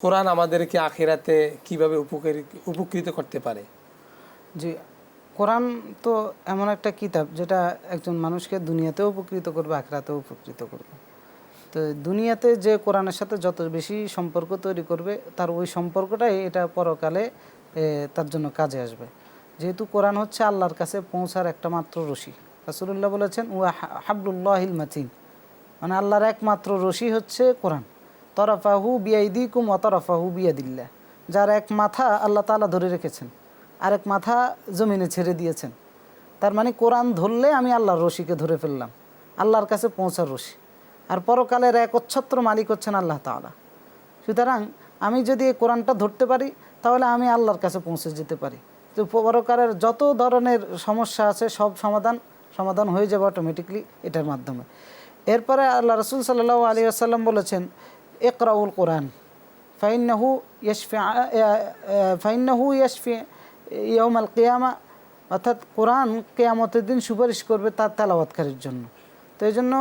কোরআন আমাদেরকে আখিরাতে কিভাবে উপকৃত করতে পারে? জি, কোরআন তো এমন একটা কিতাব যেটা একজন মানুষকে দুনিয়াতেও উপকৃত করবে, আখিরাতেও উপকৃত করবে। তো দুনিয়াতে যে কোরআনের সাথে যত বেশি সম্পর্ক তৈরি করবে, তার ওই সম্পর্কটাই এটা পরকালে তার জন্য কাজে আসবে। যেহেতু কোরআন হচ্ছে আল্লাহর কাছে পৌঁছার একটা মাত্র রশি। রাসূলুল্লাহ বলেছেন হাবলুল্লাহিল মাতিন, মানে আল্লাহর একমাত্র রশি হচ্ছে কোরআন। তরফাহু বিয়াইদিকুম ওয়া তরফাহু বিয়াদিল্লাহ, যার এক মাথা আল্লাহ তাআলা ধরে রেখেছেন, আরেক মাথা জমিনে ছেড়ে দিয়েছেন। তার মানে কোরআন ধরলে আমি আল্লাহর রশিকে ধরে ফেললাম, আল্লাহর কাছে পৌঁছার রশি। আর পরকালের একচ্ছত্র মালিক হচ্ছেন আল্লাহ তাআলা। সুতরাং আমি যদি এই কোরআনটা ধরতে পারি, তাহলে আমি আল্লাহর কাছে পৌঁছে যেতে পারি। তো পরকালের যত ধরনের সমস্যা আছে সব সমাধান হয়ে যাবে অটোমেটিকলি এটার মাধ্যমে। এরপরে আল্লাহ রাসূল সাল্লাল্লাহু আলাইহি ওয়াসাল্লাম বলেছেন, ইকরাউল কোরআন ফাইন্নাহু ইয়াশফি ইয়াউমাল কিয়ামা, অর্থাৎ কোরআন কিয়ামতের দিন সুপারিশ করবে তার তেলাওয়াতকারীর জন্য। তো এই জন্য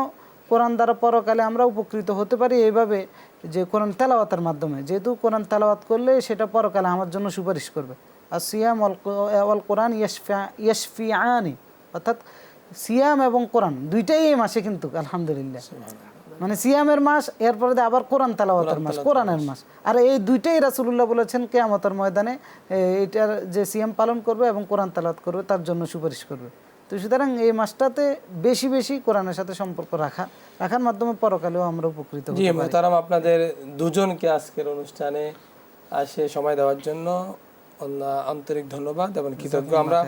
কোরআন দ্বারা পরকালে আমরা উপকৃত হতে পারি এইভাবে যে কোরআন তেলাওয়াতের মাধ্যমে, যেহেতু কোরআন তেলাওয়াত করলে সেটা পরকালে আমার জন্য সুপারিশ করবে। আর সিয়াম ওয়াল কোরআন ইয়াশফিআনি, অর্থাৎ সিয়াম এবং কোরআন দুইটাই এই মাসে কিন্তু আলহামদুলিল্লাহ, মানে সিয়ামের মাস, এরপরে আবার কোরআন তেলাওয়াতের মাস, কোরআনের মাস। আর এই দুইটাই রাসূলুল্লাহ বলেছেন কিয়ামতের ময়দানে এটার যে সিয়াম পালন করবে এবং কোরআন তেলাওয়াত করবে তার জন্য সুপারিশ করবে। তো সুতরাং এই মাসটাতে বেশি বেশি কোরআনের সাথে সম্পর্ক রাখার মাধ্যমে পরকালেও আমরা উপকৃত হতে জি পারি। মোহতারাম, আপনাদের দুজনকে আজকের অনুষ্ঠানে সময় দেওয়ার জন্য আন্তরিক ধন্যবাদ এবং কৃতজ্ঞ আমরা।